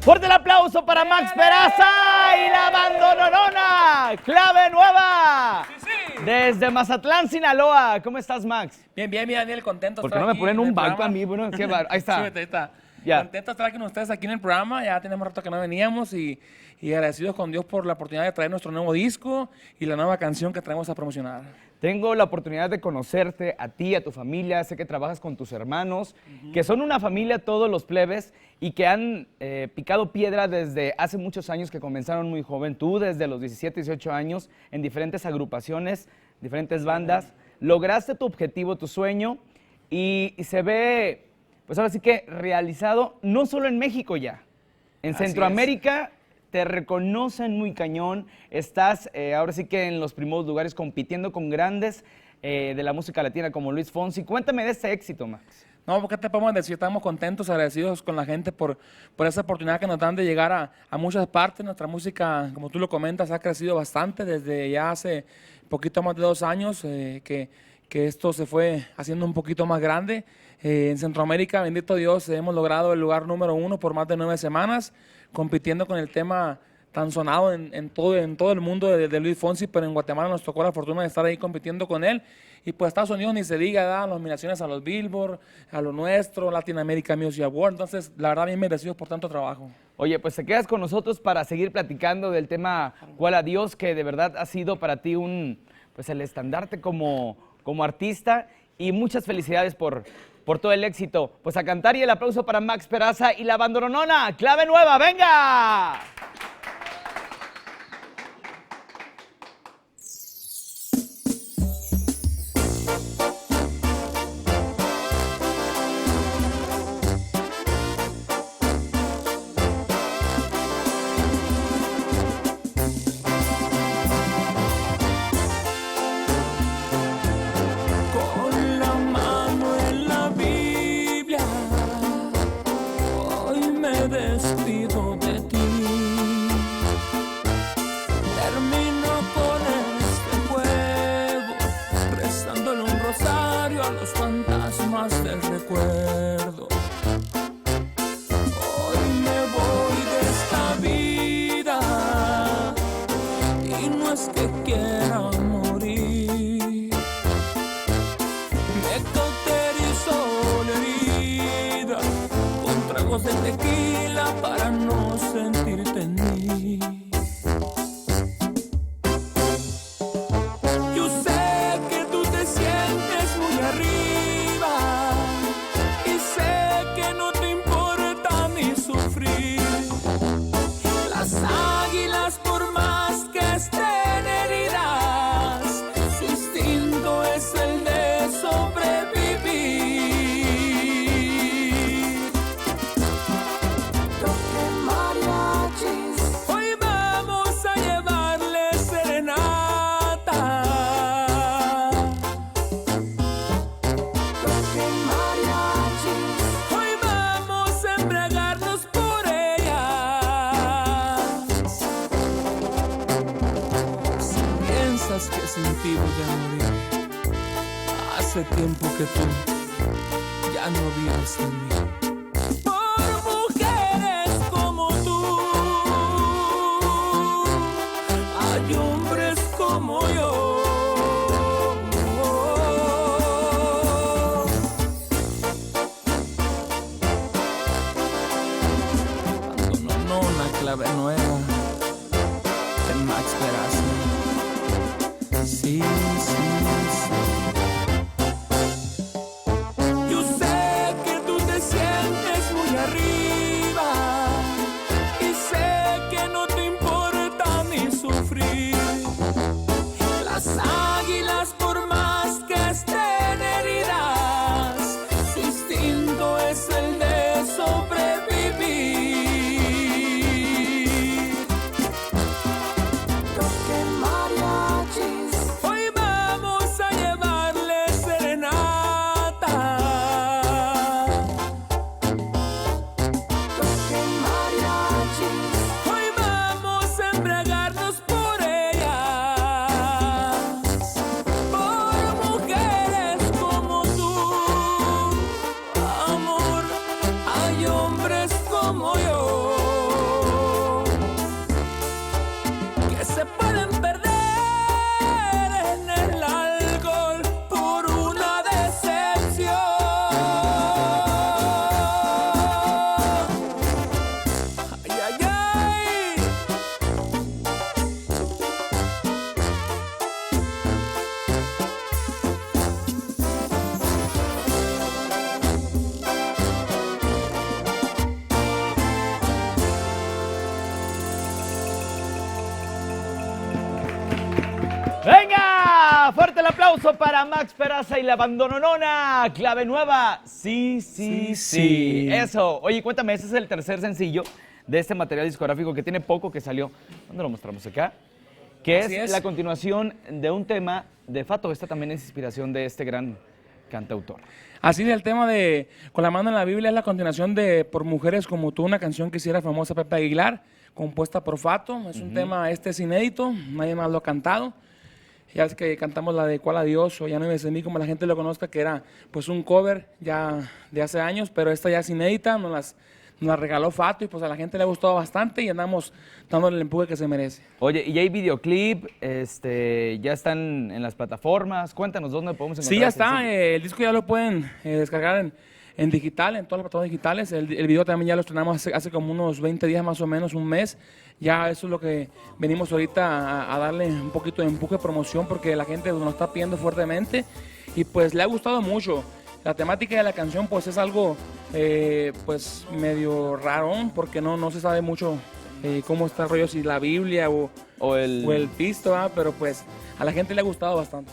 Fuerte el aplauso para Max Peraza y la bandononona, clave nueva. Desde Mazatlán, Sinaloa. ¿Cómo estás, Max? Bien, Daniel, contento. ¿Por qué no me ponen un banco a mí? Bueno, qué bar... Ahí está. Súbete, ahí está. Ya. Contento de estar con ustedes aquí en el programa. Ya tenemos rato que no veníamos y agradecidos con Dios por la oportunidad de traer nuestro nuevo disco y la nueva canción que traemos a promocionar. Tengo la oportunidad de conocerte a ti, a tu familia. Sé que trabajas con tus hermanos, que son una familia todos los plebes y que han picado piedra desde hace muchos años, que comenzaron muy joven. Tú desde los 17, 18 años en diferentes agrupaciones, diferentes bandas. Lograste tu objetivo, tu sueño y se ve, pues ahora sí que realizado, no solo en México ya, en Centroamérica. Te reconocen muy cañón, estás ahora sí que en los primeros lugares compitiendo con grandes de la música latina como Luis Fonsi. Cuéntame de este éxito, Max. No, ¿qué te podemos decir? Estamos contentos, agradecidos con la gente por esa oportunidad que nos dan de llegar a muchas partes. Nuestra música, como tú lo comentas, ha crecido bastante desde ya hace poquito más de 2 años que esto se fue haciendo un poquito más grande. En Centroamérica, bendito Dios, hemos logrado el lugar número 1 por más de 9 semanas, compitiendo con el tema tan sonado en todo el mundo de Luis Fonsi, pero en Guatemala nos tocó la fortuna de estar ahí compitiendo con él. Y pues Estados Unidos ni se diga, da las nominaciones a los Billboard, a lo nuestro, Latin American Music Award. Entonces, la verdad, bien merecidos por tanto trabajo. Oye, pues te quedas con nosotros para seguir platicando del tema Cuál Adiós, que de verdad ha sido para ti pues el estandarte como artista, y muchas felicidades por todo el éxito. Pues a cantar, y el aplauso para Max Peraza y la bandononona, clave nueva, ¡venga! Despido de ti, termino con este juego, rezándole un rosario a los fantasmas del recuerdo. Hoy me voy de esta vida y no es que quiera morir, me cauterizó la herida con tragos de tequila para no sentirte en mí. Yo sé que tú te sientes muy arriba y sé que no te importa ni sufrir. Las águilas, por más que estén heridas, su instinto es el de sobrevivir. Que sin ti voy a morir. Hace tiempo que tú ya no vives en mí. Por mujeres como tú, hay hombres como yo. Bandononona, clave nueva de Max Peraza. Sí, sí, sí. Yo sé que tú te sientes muy arriba y sé que no te importa ni sufrir. Las águilas, por más que estén heridas, su instinto es el de sobrevivir. aplauso para Max Peraza y la Bandononona. Clave nueva. Sí, sí, sí. Eso. Oye, cuéntame, ese es el tercer sencillo de este material discográfico que tiene poco que salió. ¿Dónde lo mostramos acá? Que es la continuación de un tema de Fato. Esta también es inspiración de este gran cantautor. Así es, el tema de Con la mano en la Biblia es la continuación de Por mujeres como tú, una canción que hiciera famosa Pepe Aguilar, compuesta por Fato. Es un tema, es inédito, nadie más lo ha cantado. Ya es que cantamos la de Cuál a Dios o Ya no vives en mí, como la gente lo conozca, que era pues un cover ya de hace años, pero esta ya es inédita, nos la regaló Fato y pues a la gente le ha gustado bastante y andamos dándole el empuje que se merece. Oye, y hay videoclip, ya están en las plataformas. Cuéntanos dónde podemos encontrar. Sí, ya está, el disco ya lo pueden descargar en digital, en todas las plataformas digitales. El video también ya lo estrenamos hace como unos 20 días más o menos, un mes. Ya eso es lo que venimos ahorita a darle un poquito de empuje, promoción, porque la gente nos está pidiendo fuertemente y pues le ha gustado mucho. La temática de la canción pues es algo pues medio rarón, porque no se sabe mucho cómo está el rollo, si la Biblia o el pisto, pero pues a la gente le ha gustado bastante.